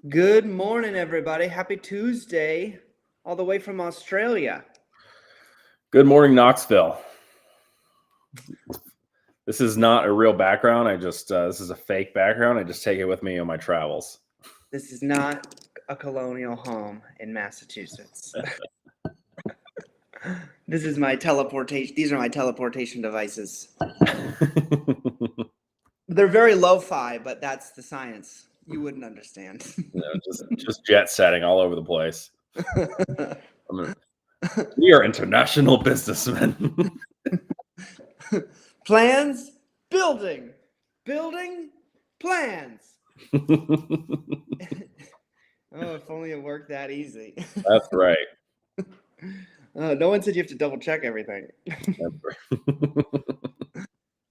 Good morning, everybody. Happy Tuesday, all the way from Australia. Good morning, Knoxville. This is not a real background. This is a fake background. I just take it with me on my travels. This is not a colonial home in Massachusetts. This is my teleportation. These are my teleportation devices. They're very lo-fi, but that's the science. You wouldn't understand. Just jet setting all over the place. We are international businessmen. Plans, building, plans. Oh, if only it worked that easy. That's right. No one said you have to double check everything. That's right.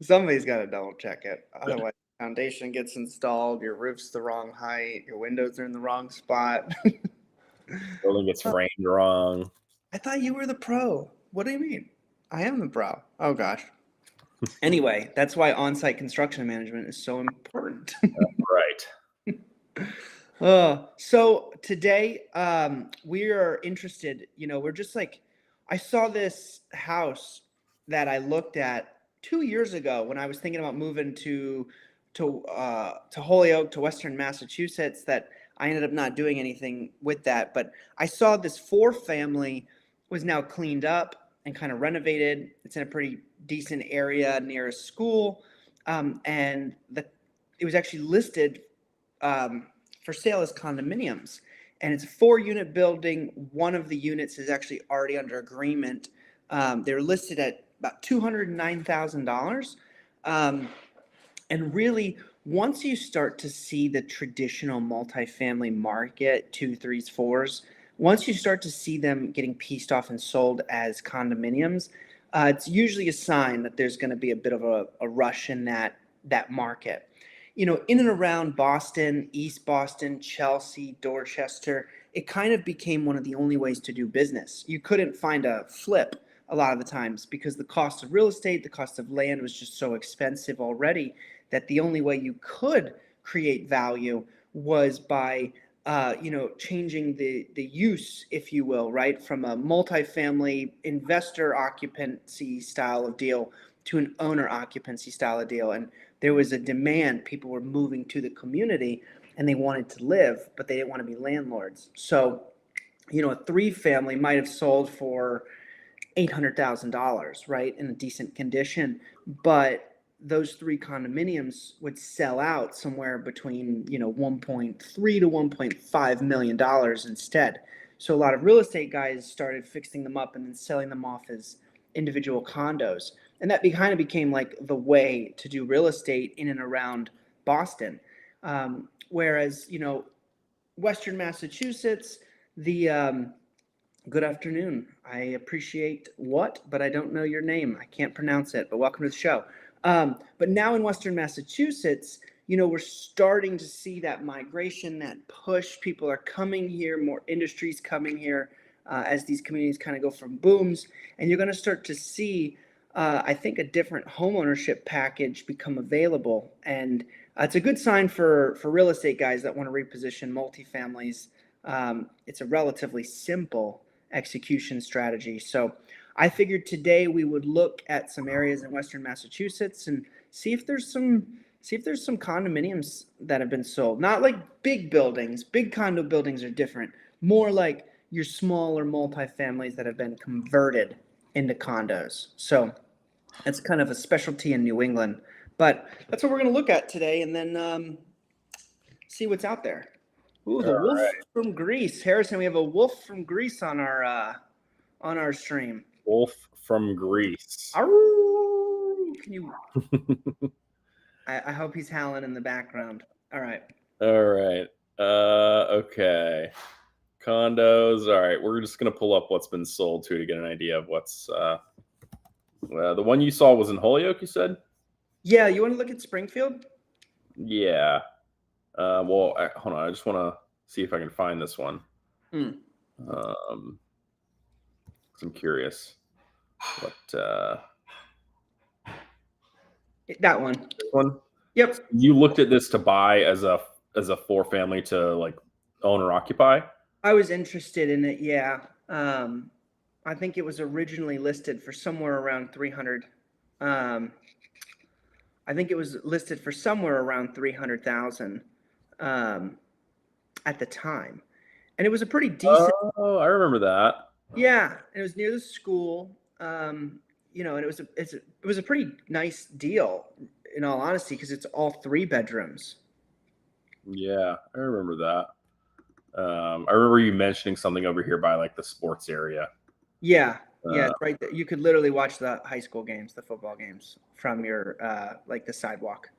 Somebody's got to double check it. Otherwise, the foundation gets installed, your roof's the wrong height, your windows are in the wrong spot. Building gets framed wrong. I thought you were the pro. What do you mean? I am the pro. Oh, gosh. Anyway, that's why on-site construction management is so important. Right. So today, we are interested, we're just like, I saw this house that I looked at 2 years ago when I was thinking about moving to Holyoke, to Western Massachusetts, that I ended up not doing anything with that. But I saw this four-family was now cleaned up and kind of renovated. It's in a pretty decent area near a school, and it was actually listed for sale as condominiums. And it's a 4-unit building. One of the units is actually already under agreement. They're listed at about $209,000. And really, once you start to see the traditional multifamily market, 2, 3s, 4s, once you start to see them getting pieced off and sold as condominiums, it's usually a sign that there's going to be a bit of a rush in that market. In and around Boston, East Boston, Chelsea, Dorchester, it kind of became one of the only ways to do business. You couldn't find a flip a lot of the times because the cost of real estate, the cost of land was just so expensive already that the only way you could create value was by changing the use, if you will, right, from a multifamily investor occupancy style of deal to an owner occupancy style of deal. And there was a demand. People were moving to the community and they wanted to live, but they didn't want to be landlords. So, a 3-family might have sold for $800,000, right, in a decent condition, but those 3 condominiums would sell out somewhere between 1.3 to 1.5 million dollars instead. So a lot of real estate guys started fixing them up and then selling them off as individual condos, and that kind of became like the way to do real estate in and around Boston. Whereas Western Massachusetts, the good afternoon. I appreciate but I don't know your name. I can't pronounce it, but welcome to the show. But now in Western Massachusetts, we're starting to see that migration, that push. People are coming here, more industries coming here as these communities kind of go from booms. And you're going to start to see, I think, a different homeownership package become available. And it's a good sign for real estate guys that want to reposition multifamilies. It's a relatively simple execution strategy. So I figured today we would look at some areas in Western Massachusetts and see if there's some condominiums that have been sold. Not like big buildings. Big condo buildings are different. More like your smaller multifamilies that have been converted into condos. So it's kind of a specialty in New England. But that's what we're going to look at today, and then see what's out there. Ooh, the wolf from Greece, Harrison. We have a wolf from Greece on our stream. Wolf from Greece. Can you? I hope he's howling in the background. All right. Okay. Condos. All right. We're just gonna pull up what's been sold to get an idea of what's. The one you saw was in Holyoke, you said? Yeah. You want to look at Springfield? Yeah. Hold on. I just want to see if I can find this one. I'm curious. That one. This one? Yep. You looked at this to buy as a 4-family to like owner occupy? I was interested in it. Yeah. I think it was originally listed for somewhere around 300. Um, I think it was listed for somewhere around 300,000 um, at the time, and it was a pretty decent. Oh, I remember that. Yeah, and it was near the school. And it was a pretty nice deal, in all honesty, because it's all 3 bedrooms. Yeah, I remember that. I remember you mentioning something over here by like the sports area. Yeah, yeah, Uh, it's right there. You could literally watch the high school games, the football games, from your like the sidewalk.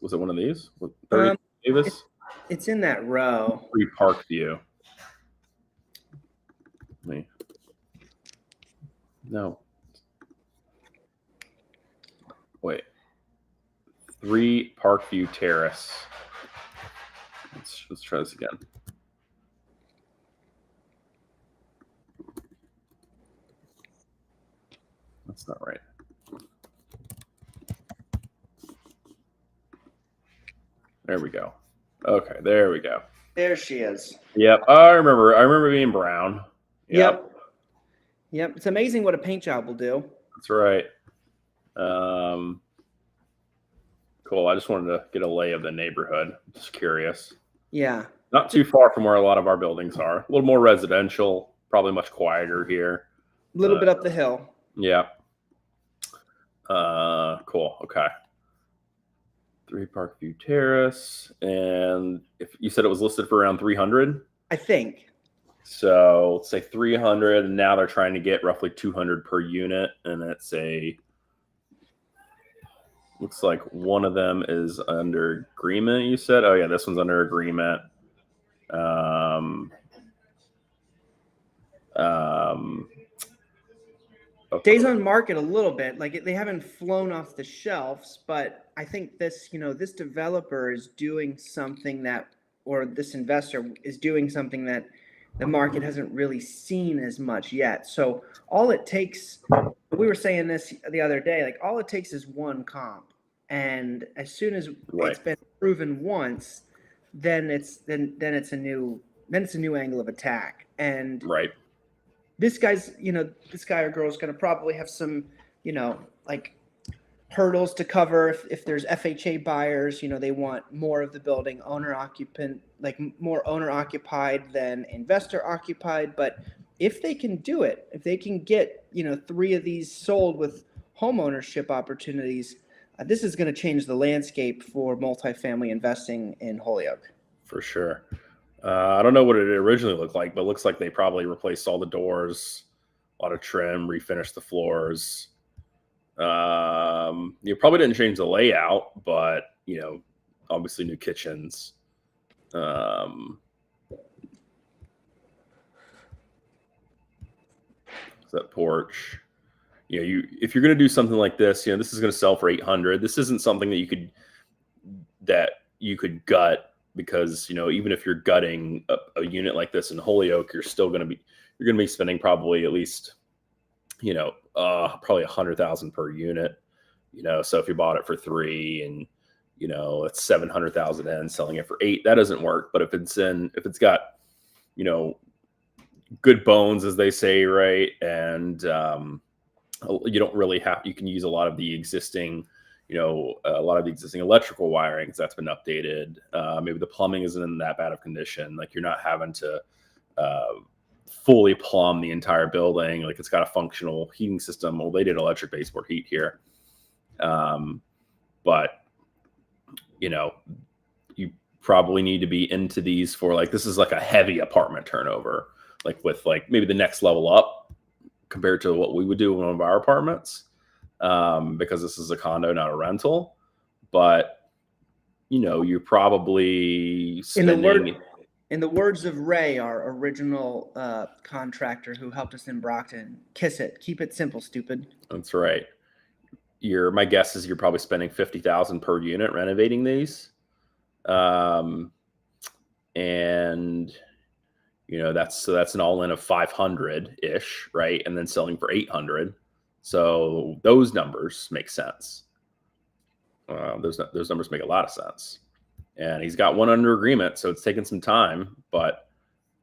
was it one of these? 30 Um, Davis? it's in that row. 3 Parkview. Me. No. Wait. 3 Parkview Terrace. Let's try this again. That's not right. There we go. Okay, there we go. There she is. Yep, I remember. I remember being brown. Yep. Yep. It's amazing what a paint job will do. That's right. Cool. I just wanted to get a lay of the neighborhood. Just curious. Yeah. Not too far from where a lot of our buildings are. A little more residential. Probably much quieter here. A little bit up the hill. Yeah. Cool. Okay. 3 Parkview Terrace, and if you said it was listed for around 300, I think. so let's say 300, and now they're trying to get roughly 200 per unit, and it's looks like one of them is under agreement. You said, oh yeah, this one's under agreement. Days on market a little bit, like they haven't flown off the shelves, but I think this developer is doing something or this investor is doing something that the market hasn't really seen as much yet. So all it takes, we were saying this the other day, like all it takes is one comp, and as soon as Right. it's been proven once, then it's a new angle of attack. And Right. this guy or girl is going to probably have some, like hurdles to cover if there's FHA buyers. They want more of the building owner occupant, like more owner occupied than investor occupied. But if they can do it, if they can get 3 of these sold with home ownership opportunities, this is going to change the landscape for multifamily investing in Holyoke. For sure. I don't know what it originally looked like, but it looks like they probably replaced all the doors, a lot of trim, refinished the floors. You probably didn't change the layout, but obviously new kitchens. That porch. If you're going to do something like this, this is going to sell for 800. This isn't something that you could gut. Because even if you're gutting a unit like this in Holyoke, you're going to be spending probably at least probably 100,000 per unit. So if you bought it for 3 and it's 700,000 in, selling it for 8, that doesn't work. But if it's got good bones, as they say, right, and you don't really you can use a lot of the existing electrical wiring because that's been updated. Maybe the plumbing isn't in that bad of condition. Like you're not having to fully plumb the entire building. Like it's got a functional heating system. Well, they did electric baseboard heat here. But you probably need to be into these for this is like a heavy apartment turnover, like with maybe the next level up compared to what we would do in one of our apartments. Because this is a condo, not a rental, but you're probably spending. In the words of Ray, our original contractor who helped us in Brockton, kiss it, keep it simple, stupid. That's right. My guess is you're probably spending 50,000 per unit renovating these, and that's an all-in of 500 ish, right? And then selling for 800. So those numbers make sense. those numbers make a lot of sense. And he's got one under agreement, so it's taken some time, but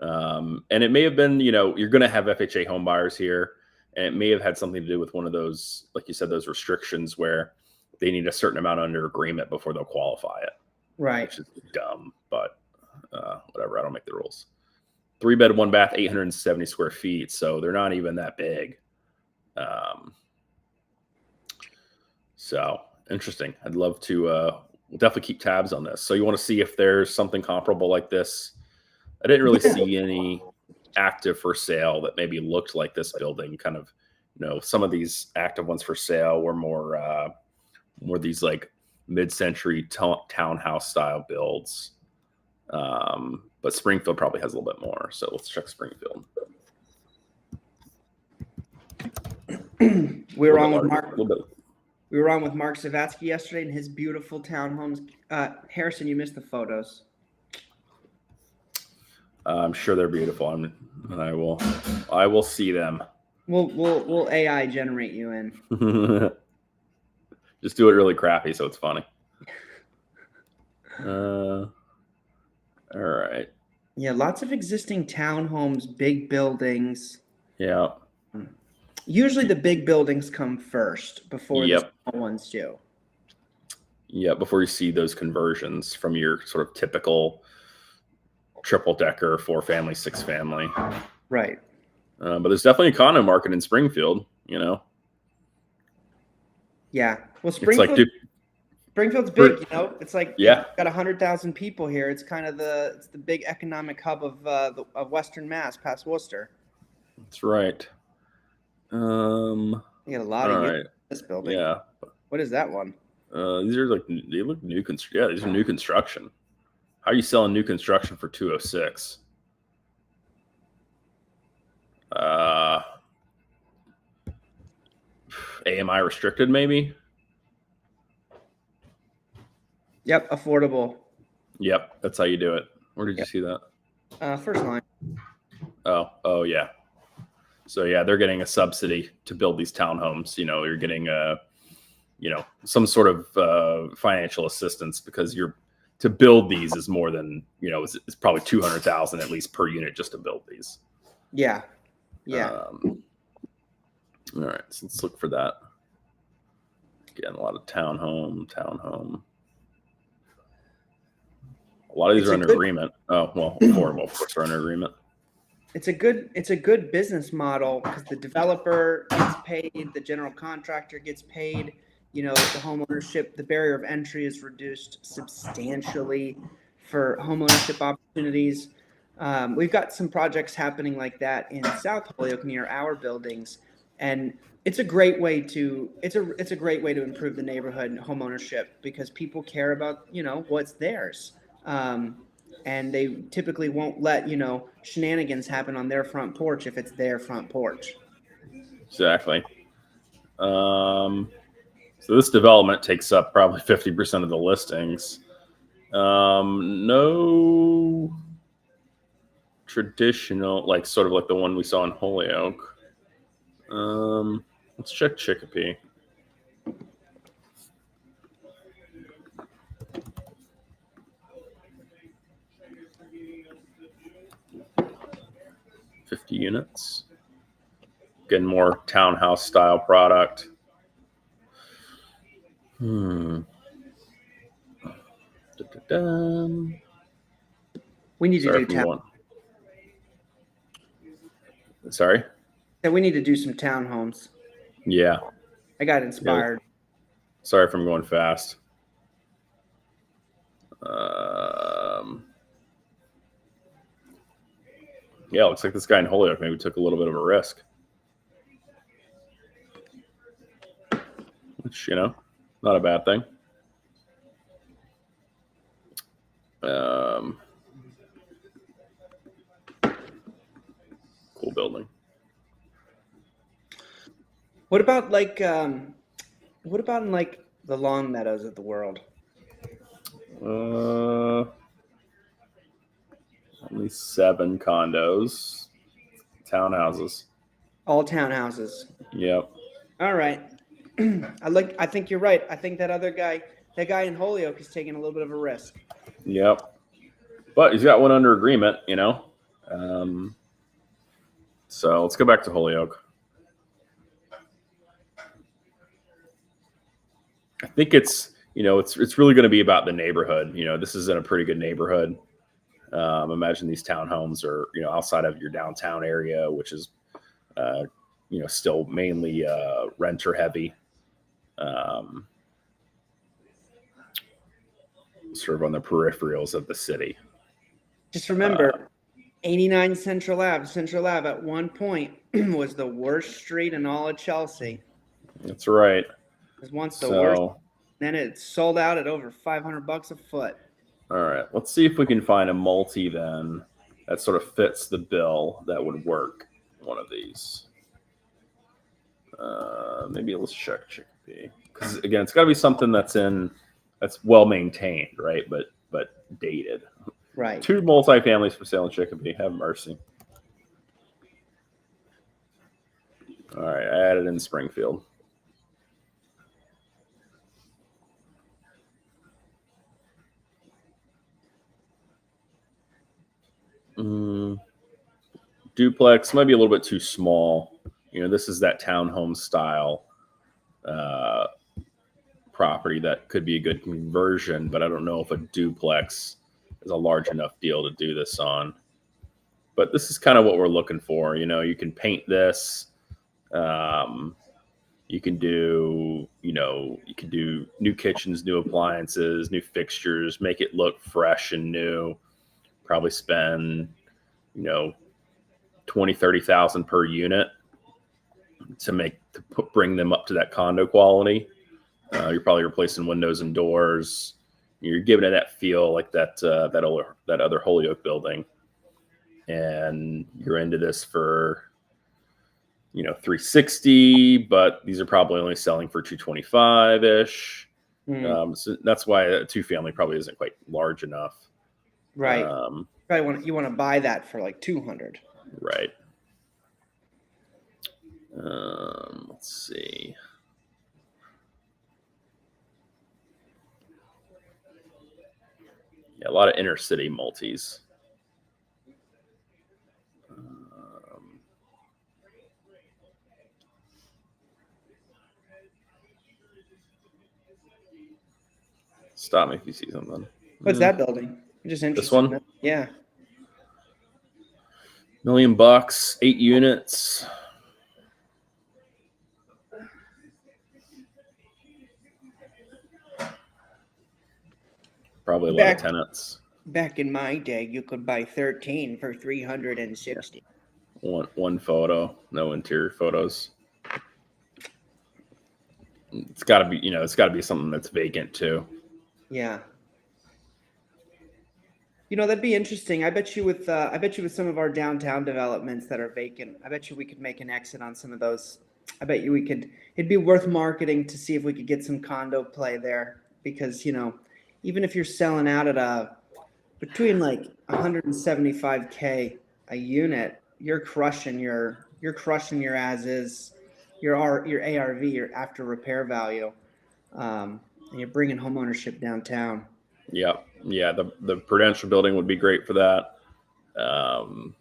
and it may have been, you're going to have FHA home buyers here, and it may have had something to do with one of those, like you said, those restrictions where they need a certain amount under agreement before they'll qualify it. Right. Which is dumb, but whatever. I don't make the rules. 3-bed, 1-bath, 870 square feet. So they're not even that big. So interesting. I'd love to we'll definitely keep tabs on this. So you want to see if there's something comparable like this. I didn't really see any active for sale that maybe looked like this building. Kind of, some of these active ones for sale were more these like mid-century townhouse style builds. But Springfield probably has a little bit more. So let's check Springfield. We were on with Mark. We were on with Mark Zavatsky yesterday in his beautiful townhomes. Harrison, you missed the photos. I'm sure they're beautiful, and I will see them. We'll AI generate you in. Just do it really crappy so it's funny. All right. Yeah, lots of existing townhomes, big buildings. Yeah. Usually the big buildings come first before the small ones do. Yeah, before you see those conversions from your sort of typical triple-decker, 4-family, 6-family. Right. But there's definitely a condo market in Springfield, Yeah. Well, Springfield's big, It's like got 100,000 people here. It's kind of it's the big economic hub of Western Mass, past Worcester. That's right. You got a lot of units in this building. Yeah. What is that one? These are they look new construction. Yeah, these are new construction. How are you selling new construction for 206? AMI restricted, maybe. Yep, affordable. Yep, that's how you do it. Where did you see that? First line. Oh yeah. So yeah, they're getting a subsidy to build these townhomes. You're getting some sort of financial assistance because to build these is more than it's probably 200,000 at least per unit just to build these. Yeah. All right, so let's look for that. Again, a lot of townhome. A lot of these are under agreement. Oh, well, affordable, of course, are under agreement. It's a good business model because the developer gets paid, the general contractor gets paid. The home ownership, the barrier of entry is reduced substantially for home ownership opportunities. We've got some projects happening like that in South Holyoke near our buildings, and it's a great way to improve the neighborhood and home ownership because people care about what's theirs. And they typically won't let shenanigans happen on their front porch if it's their front porch. Exactly. So this development takes up probably 50% of the listings. No traditional, sort of like the one we saw in Holyoke. Let's check Chicopee. $50 units. Getting more townhouse style product. We need to do town. Sorry? Yeah, we need to do some townhomes. Yeah. I got inspired. Yeah. Sorry if I'm going fast. Yeah, looks like this guy in Holyoke maybe took a little bit of a risk. Which, not a bad thing. Cool building. What about in the Long Meadows of the world? Only 7 condos, townhouses. All townhouses. Yep. All right. I think you're right. I think that other guy that guy in Holyoke is taking a little bit of a risk. Yep. But he's got one under agreement, you know. So let's go back to Holyoke. I think it's really going to be about the neighborhood. This is in a pretty good neighborhood. Imagine these townhomes are outside of your downtown area, which is still mainly renter heavy. Sort of on the peripherals of the city. Just remember, 89 Central Ave. Central Ave at one point was the worst street in all of Chelsea. That's right. It was once the worst. Then it sold out at over $500 a foot. All right. Let's see if we can find a multi then that sort of fits the bill that would work. One of these. Maybe let's check Chicopee. Because again, it's got to be something that's well maintained, right? But dated. Right. 2 multifamilies for sale in Chicopee. Have mercy. All right, I added in Springfield. Duplex might be a little bit too small. This is that townhome style property that could be a good conversion, but I don't know if a duplex is a large enough deal to do this on. But this is kind of what we're looking for. You can paint this. You can do new kitchens, new appliances, new fixtures, make it look fresh and new. Probably spend, 20, 30,000 per unit to bring them up to that condo quality. You're probably replacing windows and doors. You're giving it that feel like that other Holyoke building, and you're into this for $360, but these are probably only selling for $225 ish. So that's why a 2-family probably isn't quite large enough. Right. You want to buy that for like $200. Right. Let's see. Yeah, a lot of inner city multis. Stop me if you see something. What's that building? I'm just interested. This one? In yeah. $1 million, 8 units. Probably a lot of tenants. Back in my day, you could buy 13 for $360. One photo, no interior photos. It's got to be something that's vacant too. Yeah. That'd be interesting. I bet you with some of our downtown developments that are vacant, I bet you we could make an exit on some of those. I bet you it'd be worth marketing to see if we could get some condo play there, because, even if you're selling out at between like $175K a unit, you're crushing your as is, your ARV, your after repair value, and you're bringing home ownership downtown. Yeah. The Prudential building would be great for that. And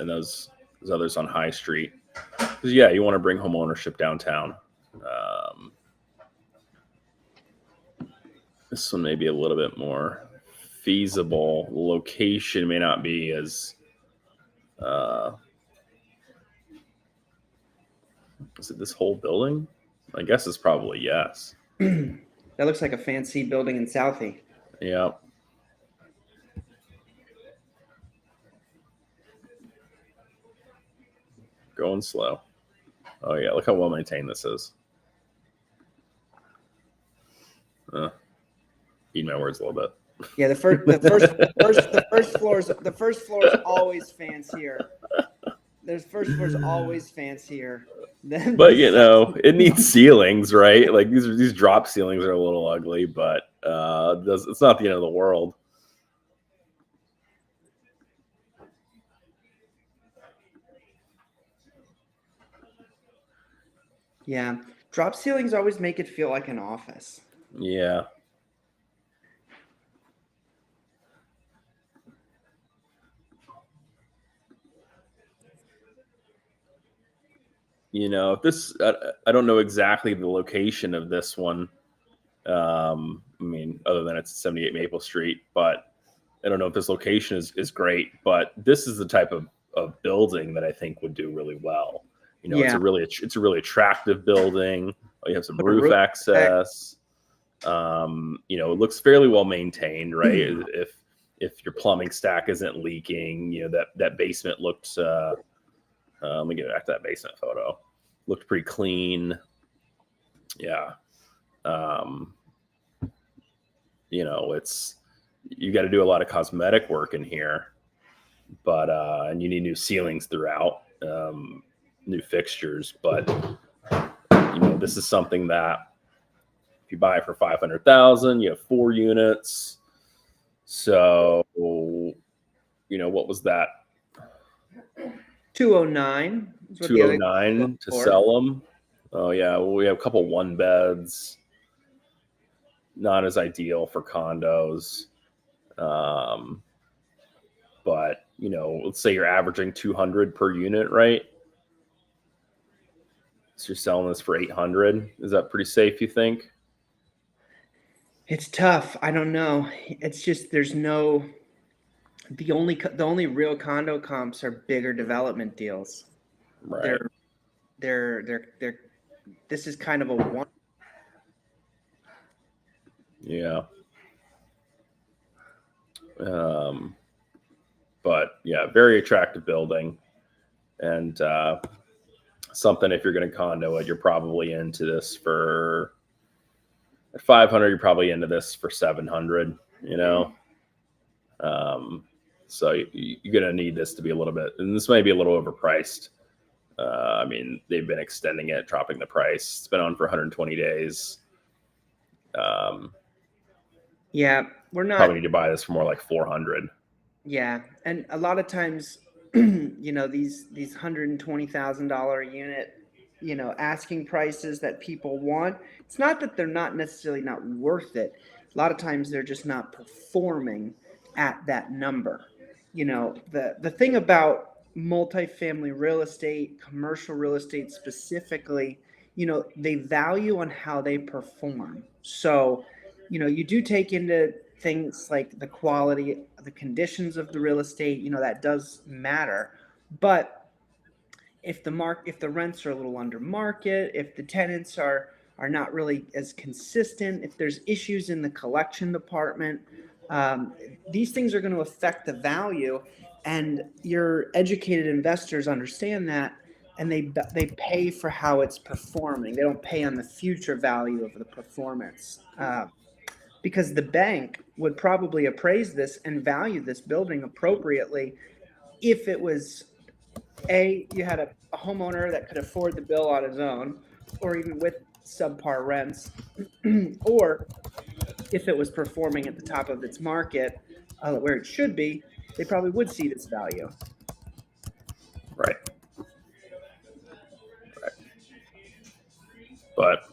those others on High Street, because you want to bring home ownership downtown. This one may be a little bit more feasible. The location may not be as. Is it this whole building? I guess it's probably yes. That looks like a fancy building in Southie. Yeah. Going slow. Oh yeah, look how well maintained this is. Eat my words a little bit. Yeah, the first floor is always fancier. There's first floor is always fancier. But it needs ceilings, right? Like these drop ceilings are a little ugly, but it's not the end of the world. Yeah, drop ceilings always make it feel like an office. Yeah. if this, I don't know exactly the location of this one. I mean, other than it's 78 Maple Street, but I don't know if this location is great. But this is the type of building that I think would do really well. Yeah. It's a really attractive building. You have some Put a roof roof access. It looks fairly well maintained, right? If your plumbing stack isn't leaking, that basement looks. Let me get back to that basement photo. Looked pretty clean. Yeah. It's you got to do a lot of cosmetic work in here, but and you need new ceilings throughout, new fixtures. But this is something that if you buy it for 500,000, you have 4 units. So, what was that? 209. 209 to sell them. Oh yeah, well, we have a couple 1-beds. Not as ideal for condos. But let's say you're averaging 200 per unit, right? So you're selling this for 800. Is that pretty safe, you think? It's tough. I don't know. It's just the only real condo comps are bigger development deals. Right. They're this is kind of a one. Yeah. But yeah, very attractive building, and something if you're going to condo it, you're probably into this for at 500. You're probably into this for 700. So you're going to need this to be a little bit, and this may be a little overpriced. I mean, they've been extending it, dropping the price. It's been on for 120 days. Yeah, we're not. Probably need to buy this for more like 400. Yeah, and a lot of times, these $120,000 unit, asking prices that people want. It's not that they're not necessarily not worth it. A lot of times they're just not performing at that number. The thing about multifamily real estate, commercial real estate specifically, they value on how they perform. So, you do take into things like the quality, the conditions of the real estate, that does matter. But if the rents are a little under market, if the tenants are not really as consistent, if there's issues in the collection department, these things are going to affect the value. And your educated investors understand that, and they pay for how it's performing. They don't pay on the future value of the performance. Because the bank would probably appraise this and value this building appropriately if it was you had a homeowner that could afford the bill on his own, or even with subpar rents, or if it was performing at the top of its market, where it should be, they probably would see this value. Right. But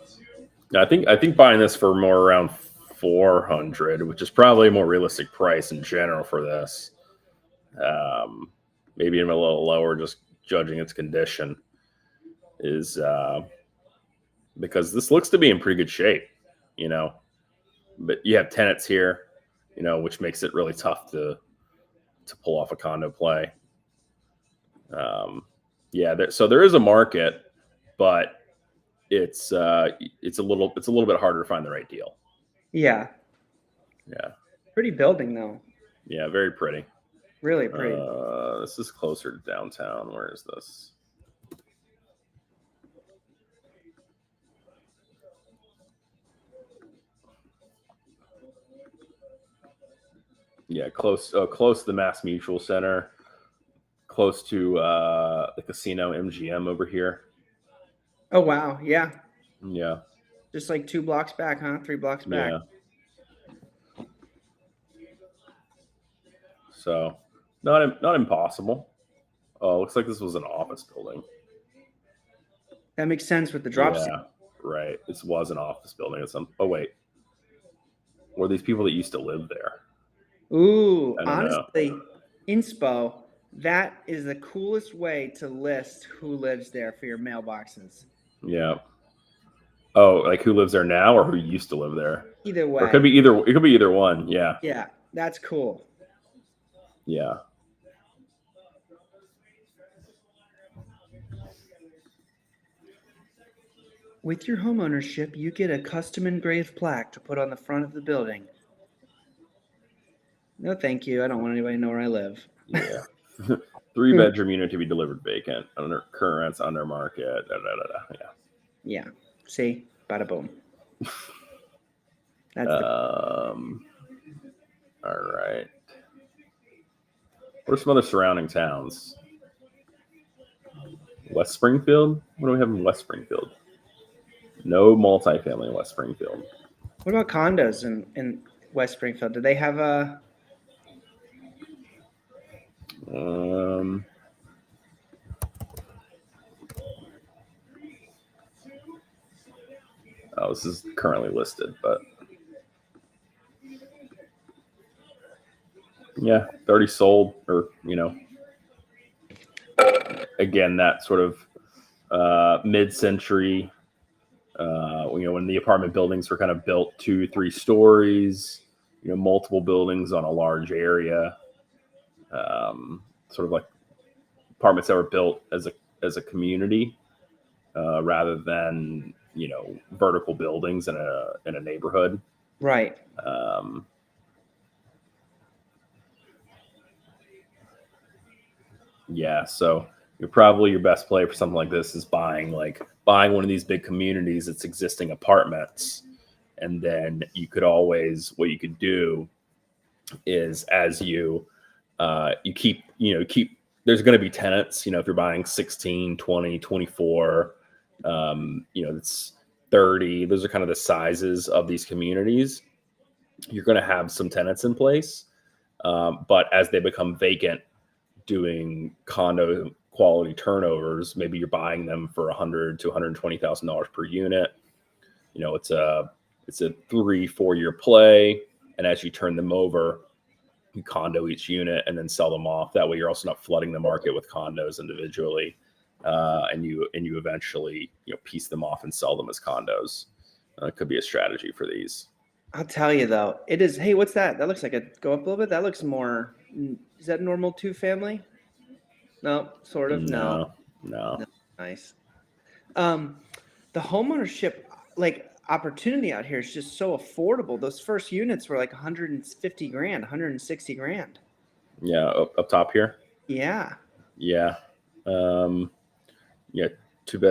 I think buying this for more around 400, which is probably a more realistic price in general for this, maybe even a little lower, just judging its condition, is because this looks to be in pretty good shape, but you have tenants here, which makes it really tough to pull off a condo play. So there is a market, but it's a little bit harder to find the right deal. Yeah. Pretty building though. Yeah, very pretty. Really pretty. This is closer to downtown. Where is this? Yeah, close to the Mass Mutual Center, close to the casino MGM over here. Oh wow, yeah. Yeah. Just like 2 blocks back, huh? 3 blocks back. Yeah. So, not impossible. Oh, looks like this was an office building. That makes sense with the drop. Yeah, right. This was an office building. Oh wait, were these people that used to live there? Ooh, honestly, inspo. That is the coolest way to list who lives there for your mailboxes. Yeah. Oh, like who lives there now or who used to live there? Either Or it could way. be either. It could be either one. Yeah. Yeah, that's cool. Yeah. With your homeownership, you get a custom engraved plaque to put on the front of the building. No, thank you. I don't want anybody to know where I live. Yeah. 3-bedroom unit to be delivered vacant. Under current rents under market. Da, da, da, da. Yeah. Yeah. See? Bada boom. That's All right. What are some other surrounding towns? West Springfield? What do we have in West Springfield? No multifamily in West Springfield. What about condos in West Springfield? Do they have a? Oh, this is currently listed, but yeah, 30 sold, or again, that sort of mid-century. When the apartment buildings were kind of built 2-3 stories, multiple buildings on a large area, sort of like apartments that were built as a community, rather than vertical buildings in a neighborhood. Right. Yeah, so probably your best play for something like this is buying one of these big communities that's existing apartments, and then what you could do is, as you keep there's going to be tenants, if you're buying 16, 20, 24, it's 30, those are kind of the sizes of these communities. You're going to have some tenants in place, but as they become vacant, doing condo quality turnovers, maybe you're buying them for $100,000 to $120,000 per unit. It's a 3-4 year play, and as you turn them over, you condo each unit and then sell them off. That way, you're also not flooding the market with condos individually, and you eventually piece them off and sell them as condos. It could be a strategy for these. I'll tell you though, it is. Hey, what's that? That looks like go up a little bit. That looks more. Is that normal 2-family? No, sort of. No. Nice. The homeownership opportunity out here is just so affordable. Those first units were like 150 grand, 160 grand. Yeah, up top here. Yeah. Yeah. 2-bed,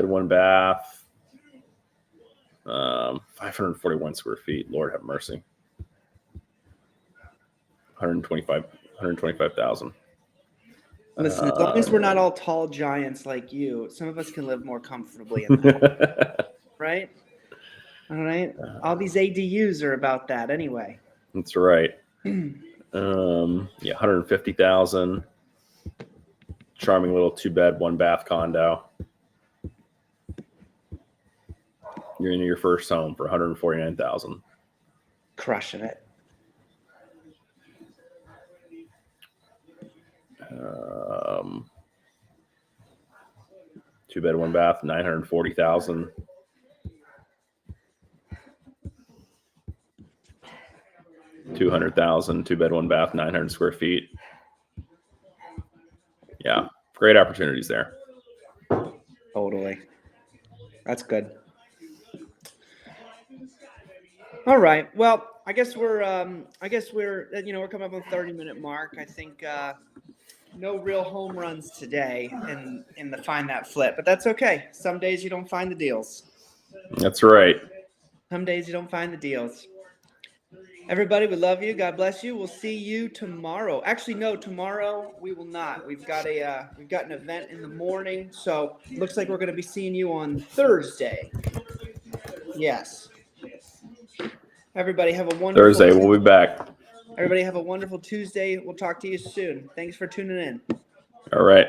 1 bath. 541 square feet. Lord have mercy. 125,000. Listen, as long as we're not all tall giants like you, some of us can live more comfortably in that. Right? All right. All these ADUs are about that anyway. That's right. 150,000. Charming little 2-bed, 1 bath condo. You're into your first home for 149,000. Crushing it. 2-bed, 1 bath, 940,000. 200,000, 2-bed, 1 bath, 900 square feet. Yeah, great opportunities there. Totally. That's good. All right. Well, I guess we're we're coming up on the 30-minute mark. I think no real home runs today in the find that flip, but that's okay. Some days you don't find the deals. That's right. Some days you don't find the deals. Everybody, we love you. God bless you. We'll see you tomorrow. Actually, no, tomorrow we will not. We've got an event in the morning, so looks like we're going to be seeing you on Thursday. Yes. Everybody have a wonderful Thursday. We'll be back. Everybody have a wonderful Tuesday. We'll talk to you soon. Thanks for tuning in. All right.